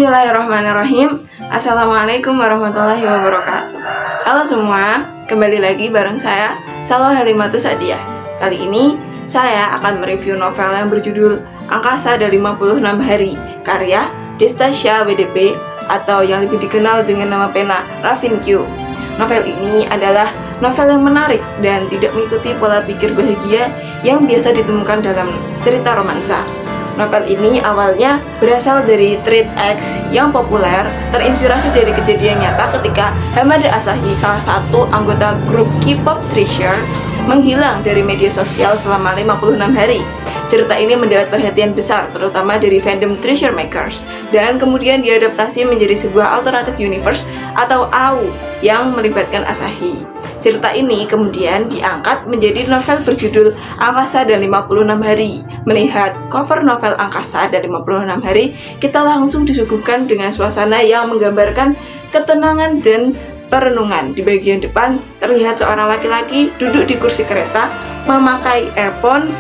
Bismillahirrahmanirrahim. Assalamualaikum warahmatullahi wabarakatuh. Halo semua, kembali lagi bareng saya, Salwa Halimatus Sadiah. Kali ini saya akan mereview novel yang berjudul Angkasa dan 56 Hari, karya Destasya WDP atau yang lebih dikenal dengan nama pena Ravin Q. Novel ini adalah novel yang menarik dan tidak mengikuti pola pikir bahagia yang biasa ditemukan dalam cerita romansa. Novel ini awalnya berasal dari thread X yang populer, terinspirasi dari kejadian nyata ketika Hamada Asahi, salah satu anggota grup K-pop Treasure, menghilang dari media sosial selama 56 hari. Cerita ini mendapat perhatian besar, terutama dari fandom Treasure Makers, dan kemudian diadaptasi menjadi sebuah alternative universe atau AU yang melibatkan Asahi. Cerita ini kemudian diangkat menjadi novel berjudul Angkasa dan 56 Hari. Melihat cover novel Angkasa dan 56 Hari, kita langsung disuguhkan dengan suasana yang menggambarkan ketenangan dan perenungan. Di bagian depan terlihat seorang laki-laki duduk di kursi kereta, memakai earphone,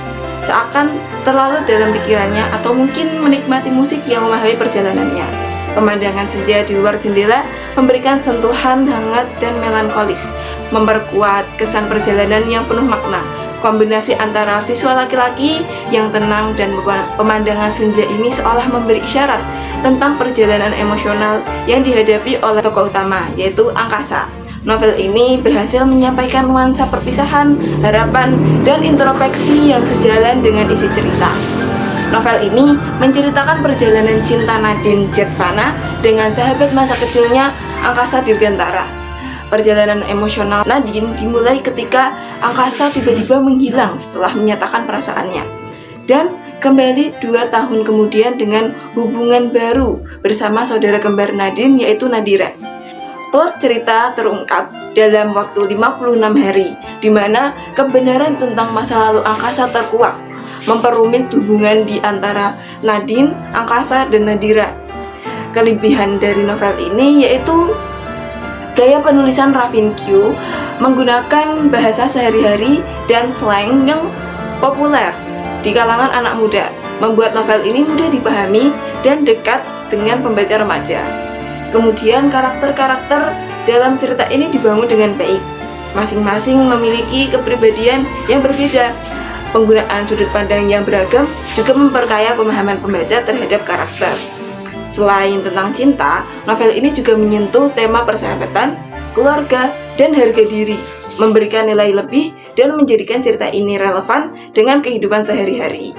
seakan terlalu dalam pikirannya atau mungkin menikmati musik yang memahami perjalanannya. Pemandangan senja di luar jendela memberikan sentuhan hangat dan melankolis, memperkuat kesan perjalanan yang penuh makna. Kombinasi antara visual laki-laki yang tenang dan pemandangan senja ini seolah memberi isyarat tentang perjalanan emosional yang dihadapi oleh tokoh utama, yaitu Angkasa. Novel ini berhasil menyampaikan nuansa perpisahan, harapan, dan introspeksi yang sejalan dengan isi cerita. Novel ini menceritakan perjalanan cinta Nadine Jetvana dengan sahabat masa kecilnya Angkasa Dirgantara. Perjalanan emosional Nadine dimulai ketika Angkasa tiba-tiba menghilang setelah menyatakan perasaannya, dan kembali 2 tahun kemudian dengan hubungan baru bersama saudara kembar Nadine, yaitu Nadira. Plot cerita terungkap dalam waktu 56 hari, di mana kebenaran tentang masa lalu Angkasa terkuak, memperumit hubungan di antara Nadine, Angkasa, dan Nadira. Kelebihan dari novel ini yaitu gaya penulisan Ravin Q menggunakan bahasa sehari-hari dan slang yang populer di kalangan anak muda, membuat novel ini mudah dipahami dan dekat dengan pembaca remaja. Kemudian karakter-karakter dalam cerita ini dibangun dengan baik, masing-masing memiliki kepribadian yang berbeda. Penggunaan sudut pandang yang beragam juga memperkaya pemahaman pembaca terhadap karakter. Selain tentang cinta, novel ini juga menyentuh tema persahabatan, keluarga, dan harga diri, memberikan nilai lebih dan menjadikan cerita ini relevan dengan kehidupan sehari-hari.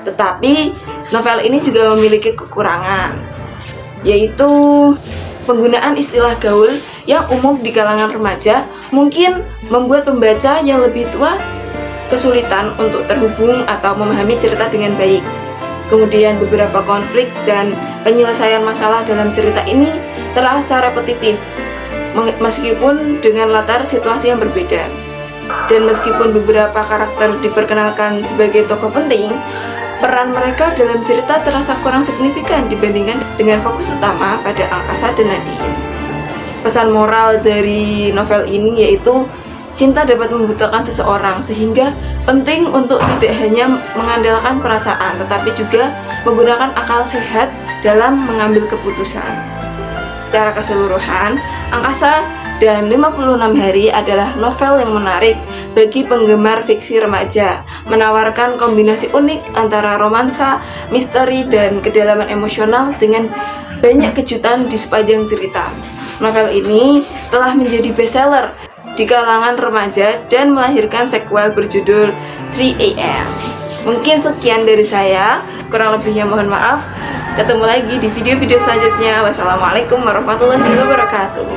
Tetapi, novel ini juga memiliki kekurangan, yaitu penggunaan istilah gaul yang umum di kalangan remaja mungkin membuat pembaca yang lebih tua kesulitan untuk terhubung atau memahami cerita dengan baik. Kemudian beberapa konflik dan penyelesaian masalah dalam cerita ini terasa repetitif, meskipun dengan latar situasi yang berbeda. Dan meskipun beberapa karakter diperkenalkan sebagai tokoh penting, peran mereka dalam cerita terasa kurang signifikan dibandingkan dengan fokus utama pada Angkasa dan Nadine. Pesan moral dari novel ini yaitu cinta dapat membutuhkan seseorang, sehingga penting untuk tidak hanya mengandalkan perasaan, tetapi juga menggunakan akal sehat dalam mengambil keputusan. Secara keseluruhan, Angkasa dan 56 Hari adalah novel yang menarik bagi penggemar fiksi remaja, menawarkan kombinasi unik antara romansa, misteri, dan kedalaman emosional dengan banyak kejutan di sepanjang cerita. Novel ini telah menjadi bestseller di kalangan remaja dan melahirkan sequel berjudul 3AM. Mungkin sekian dari saya, kurang lebihnya mohon maaf. Ketemu lagi di video-video selanjutnya. Wassalamualaikum warahmatullahi wabarakatuh.